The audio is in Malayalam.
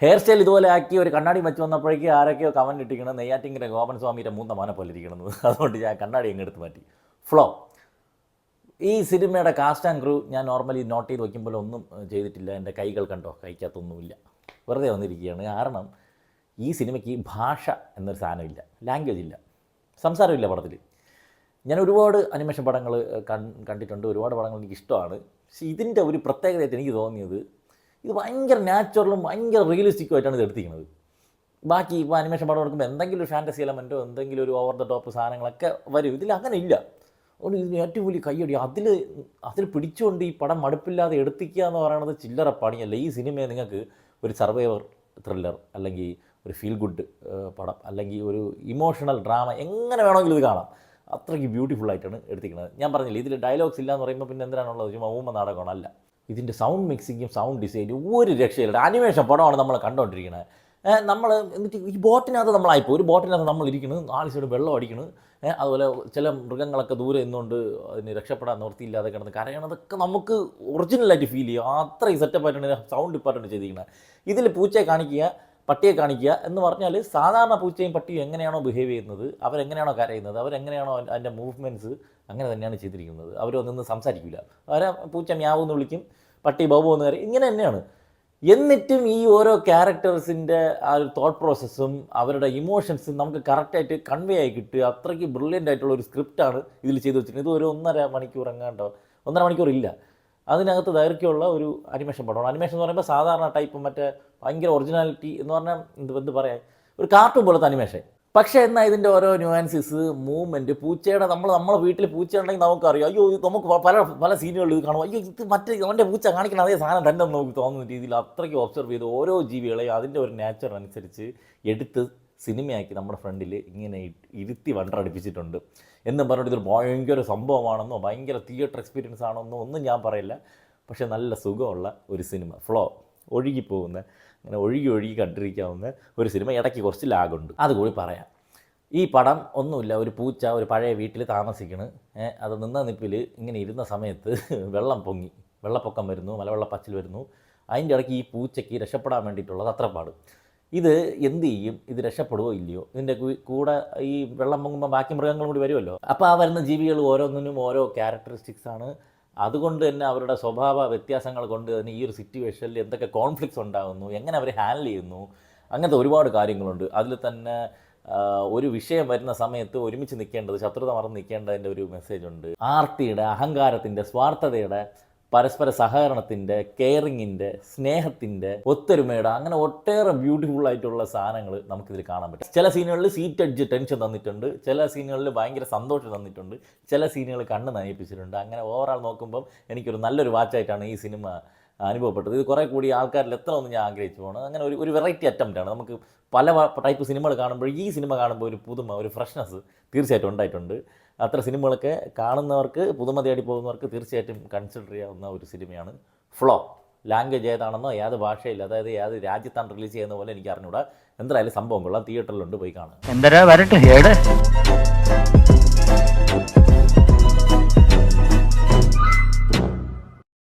ഹെയർ സ്റ്റൈൽ ഇതുപോലെ ആക്കി ഒരു കണ്ണാടി വെച്ച് വന്നപ്പോഴേക്കും ആരൊക്കെയോ കമൻറ്റ് ഇട്ടിരിക്കണം നെയ്യാറ്റിങ്കര ഗോപൻ സ്വാമിയുടെ മൂന്ന മാന പോലെ ഇരിക്കണമെന്ന്. അതുകൊണ്ട് ഞാൻ കണ്ണാടി അങ്ങ് എടുത്ത് മാറ്റി. ഫ്ലോ. ഈ സിനിമയുടെ കാസ്റ്റ് ആൻഡ് ക്രൂ ഞാൻ നോർമലി നോട്ട് ചെയ്ത് വയ്ക്കുമ്പോൾ ഒന്നും ചെയ്തിട്ടില്ല. എൻ്റെ കൈകൾ കണ്ടോ, കൈക്കകത്തൊന്നുമില്ല, വെറുതെ വന്നിരിക്കുകയാണ്. കാരണം ഈ സിനിമയ്ക്ക് ഭാഷ എന്നൊരു സാധനമില്ല, ലാംഗ്വേജ് ഇല്ല, സംസാരമില്ല പടത്തിൽ. ഞാൻ ഒരുപാട് അനിമേഷൻ പടങ്ങൾ കണ്ടിട്ടുണ്ട്, ഒരുപാട് പടങ്ങൾ എനിക്ക് ഇഷ്ടമാണ്. പക്ഷേ ഇതിൻ്റെ ഒരു പ്രത്യേകതയായിട്ട് എനിക്ക് തോന്നിയത് ഇത് ഭയങ്കര നാച്ചുറലും ഭയങ്കര റിയലിസ്റ്റിക്കും ആയിട്ടാണ് ഇത് എടുത്തിരിക്കുന്നത്. ബാക്കി ഇപ്പോൾ അനിമേഷൻ പടം എടുക്കുമ്പോൾ എന്തെങ്കിലും ഒരു ഫാൻറ്റസി എലമെൻറ്റോ എന്തെങ്കിലും ഒരു ഓവർ ദ ടോപ്പ് സാധനങ്ങളൊക്കെ വരും. ഇതിൽ അങ്ങനെ ഇല്ല. അതുകൊണ്ട് ഇതിന് ഏറ്റവും വലിയ കയ്യടി. അതിൽ പിടിച്ചുകൊണ്ട് ഈ പടം മടുപ്പില്ലാതെ എടുത്തിക്കുക എന്ന് പറയുന്നത് ചില്ലറ പണിയല്ല. ഈ സിനിമയെ നിങ്ങൾക്ക് ഒരു സർവൈവർ ത്രില്ലർ അല്ലെങ്കിൽ ഒരു ഫീൽ ഗുഡ് പടം അല്ലെങ്കിൽ ഒരു ഇമോഷണൽ ഡ്രാമ എങ്ങനെ വേണമെങ്കിലും ഇത് കാണാം. അത്രയ്ക്ക് ബ്യൂട്ടിഫുൾ ആയിട്ടാണ് എടുത്തിരിക്കുന്നത്. ഞാൻ പറഞ്ഞില്ല, ഇതിൽ ഡയലോഗ്സ് ഇല്ല എന്ന് പറയുമ്പോൾ പിന്നെ എന്തിനാണുള്ളത്? ചുമ്മാ ഊമ നാടകമാണ്. അല്ല, ഇതിൻ്റെ സൗണ്ട് മിക്സിങ്ങും സൗണ്ട് ഡിസൈനും ഒരു രക്ഷയില്ല. അനിമേഷൻ പടമാണ് നമ്മൾ കണ്ടുകൊണ്ടിരിക്കുന്നത്. നമ്മൾ എന്നിട്ട് ഈ ബോട്ടിനകത്ത് നമ്മളായിപ്പോൾ ഒരു ബോട്ടിനകത്ത് നമ്മൾ ഇരിക്കുന്നത്, 4 സൈഡ് വെള്ളം അടിക്കുന്നത്, അതുപോലെ ചില മൃഗങ്ങളൊക്കെ ദൂരെ നിന്നുകൊണ്ട് അതിന് രക്ഷപ്പെടാൻ നിവൃത്തിയില്ലാതെ കിടന്ന് കരയണതൊക്കെ നമുക്ക് ഒറിജിനലായിട്ട് ഫീൽ ചെയ്യും. അത്രയും സെറ്റപ്പായിട്ടാണ് സൗണ്ട് ഡിപ്പാർട്ട്മെൻറ്റ് ചെയ്തിരിക്കുന്നത്. ഇതിൽ പൂച്ചയെ കാണിക്കുക, പട്ടിയെ കാണിക്കുക എന്ന് പറഞ്ഞാൽ സാധാരണ പൂച്ചയും പട്ടിയും എങ്ങനെയാണോ ബിഹേവ് ചെയ്യുന്നത്, അവരെങ്ങനെയാണോ കരയുന്നത്, അവരെങ്ങനെയാണോ അതിൻ്റെ മൂവ്മെൻറ്റ്സ്, അങ്ങനെ തന്നെയാണ് ചെയ്തിരിക്കുന്നത്. അവരൊന്നും സംസാരിക്കില്ല. അവരെ പൂച്ച മ്യാവെന്ന് വിളിക്കും, പട്ടി ബബു എന്ന് കരയും, ഇങ്ങനെ തന്നെയാണ്. എന്നിട്ടും ഈ ഓരോ ക്യാരക്ടേഴ്സിൻ്റെ ആ ഒരു തോട്ട് പ്രോസസ്സും അവരുടെ ഇമോഷൻസും നമുക്ക് കറക്റ്റായിട്ട് കൺവേ ആയി കിട്ടുക. അത്രയ്ക്ക് ബ്രില്യൻ്റ് ആയിട്ടുള്ള ഒരു സ്ക്രിപ്റ്റാണ് ഇതിൽ ചെയ്ത് വെച്ചിരിക്കുന്നത്. ഇത് ഒരു 1.5 മണിക്കൂർ എങ്ങാണ്ടോ, 1.5 മണിക്കൂർ ഇല്ല, അതിനകത്ത് ദൈർഘ്യമുള്ള ഒരു അനിമേഷൻ പടമാണ്. അനിമേഷൻ എന്ന് പറയുമ്പോൾ സാധാരണ ടൈപ്പ് മറ്റേ ഭയങ്കര ഒറിജിനാലിറ്റി എന്ന് പറഞ്ഞാൽ എന്ത് പറയാൻ, ഒരു കാർട്ടൂൺ പോലത്തെ അനിമേഷൻ. പക്ഷേ എന്നാൽ ഇതിൻ്റെ ഓരോ ന്യൂആൻസസ്, മൂവ്മെൻറ്റ്, പൂച്ചയുടെ നമ്മളെ വീട്ടിൽ പൂച്ച ഉണ്ടെങ്കിൽ നമുക്കറിയാം, അയ്യോ നമുക്ക് പല സീനുകളിൽ ഇത് കാണും, അയ്യോ ഇത് മറ്റേ അവൻ്റെ പൂച്ച കാണിക്കണം അതേ സാധനം തന്നെ നമുക്ക് തോന്നുന്ന രീതിയിൽ അത്രയ്ക്ക് ഒബ്സർവ് ചെയ്ത് ഓരോ ജീവികളെയും അതിൻ്റെ ഒരു നേച്ചർ അനുസരിച്ച് എടുത്ത് സിനിമയാക്കി നമ്മുടെ ഫ്രണ്ടിൽ ഇങ്ങനെ ഇരുത്തി വണ്ടടിപ്പിച്ചിട്ടുണ്ട്. എന്നും പറഞ്ഞിട്ട് ഇതൊരു ഭയങ്കര സംഭവമാണെന്നോ ഭയങ്കര തിയേറ്റർ എക്സ്പീരിയൻസ് ആണെന്നോ ഒന്നും ഞാൻ പറയില്ല. പക്ഷേ നല്ല സുഖമുള്ള ഒരു സിനിമ, ഫ്ലോ ഒഴുകിപ്പോകുന്ന, അങ്ങനെ ഒഴുകി കണ്ടിരിക്കാവുന്ന ഒരു സിനിമ. ഇടയ്ക്ക് കുറച്ച് ലാഗുണ്ട്, അതുകൂടി പറയാം. ഈ പടം ഒന്നുമില്ല, ഒരു പൂച്ച ഒരു പഴയ വീട്ടിൽ താമസിക്കണ്. അത് നിന്ന നിപ്പിൽ ഇങ്ങനെ ഇരുന്ന സമയത്ത് വെള്ളം പൊങ്ങി, വെള്ളപ്പൊക്കം വരുന്നു, മലവെള്ളപ്പാച്ചിൽ വരുന്നു. അതിൻ്റെ ഇടയ്ക്ക് ഈ പൂച്ചയ്ക്ക് രക്ഷപ്പെടാൻ വേണ്ടിയിട്ടുള്ളത് അത്രപ്പാട്. ഇത് എന്ത് ചെയ്യും? ഇത് രക്ഷപ്പെടുവോ ഇല്ലയോ? ഇതിൻ്റെ കൂടെ ഈ വെള്ളം പൊങ്ങുമ്പോൾ ബാക്കി മൃഗങ്ങളും കൂടി വരുമല്ലോ. അപ്പോൾ ആ വരുന്ന ജീവികൾ ഓരോന്നിനും ഓരോ ക്യാരക്ടറിസ്റ്റിക്സ് ആണ്. അതുകൊണ്ട് തന്നെ അവരുടെ സ്വഭാവ വ്യത്യാസങ്ങൾ കൊണ്ട് തന്നെ ഈ ഒരു സിറ്റുവേഷനിൽ എന്തൊക്കെ കോൺഫ്ലിക്ട്സ് ഉണ്ടാകുന്നു, എങ്ങനെ അവർ ഹാൻഡിൽ ചെയ്യുന്നു, അങ്ങനത്തെ ഒരുപാട് കാര്യങ്ങളുണ്ട്. അതിൽ തന്നെ ഒരു വിഷയം വരുന്ന സമയത്ത് ഒരുമിച്ച് നിൽക്കേണ്ടത്, ശത്രുത മറന്ന് നിൽക്കേണ്ടതിൻ്റെ ഒരു മെസ്സേജ് ഉണ്ട്. ആർത്തിയുടെ, അഹങ്കാരത്തിൻ്റെ, സ്വാർത്ഥതയുടെ, പരസ്പര സഹകരണത്തിൻ്റെ, കെയറിങ്ങിൻ്റെ, സ്നേഹത്തിൻ്റെ, ഒത്തൊരുമയുടെ, അങ്ങനെ ഒട്ടേറെ ബ്യൂട്ടിഫുൾ ആയിട്ടുള്ള സാധനങ്ങൾ നമുക്കിതിൽ കാണാൻ പറ്റും. ചില സീനുകളിൽ സീറ്റ് അടിച്ച് ടെൻഷൻ തന്നിട്ടുണ്ട്, ചില സീനുകളിൽ ഭയങ്കര സന്തോഷം തന്നിട്ടുണ്ട്, ചില സീനുകൾ കണ്ണ് നനയിപ്പിച്ചിട്ടുണ്ട്. അങ്ങനെ ഓവറാൾ നോക്കുമ്പം എനിക്കൊരു നല്ലൊരു വാച്ചായിട്ടാണ് ഈ സിനിമ അനുഭവപ്പെട്ടത്. ഇത് കുറേ കൂടി ആൾക്കാരിൽ എത്ര ഒന്നും ഞാൻ ആഗ്രഹിച്ചു പോകണം. അങ്ങനെ ഒരു വെറൈറ്റി അറ്റംപ്റ്റാണ്. നമുക്ക് പല ടൈപ്പ് സിനിമകൾ കാണുമ്പോൾ ഈ സിനിമ കാണുമ്പോൾ ഒരു പുതുമ, ഒരു ഫ്രഷ്നെസ് തീർച്ചയായിട്ടും ഉണ്ടായിട്ടുണ്ട്. അത്ര സിനിമകളൊക്കെ കാണുന്നവർക്ക്, പുതുമ തേടി പോകുന്നവർക്ക് തീർച്ചയായിട്ടും കൺസിഡർ ചെയ്യാവുന്ന ഒരു സിനിമയാണ് ഫ്ലോ. ലാംഗ്വേജ് ഏതാണെന്നോ ഏത് ഭാഷയിൽ, അതായത് ഏത് രാജ്യത്താണ് റിലീസ് ചെയ്യുന്ന പോലെ എനിക്ക് അറിഞ്ഞൂടാ. എന്തായാലും സംഭവം കൊള്ളാം, തിയേറ്ററിലുണ്ട്, പോയി കാണാം.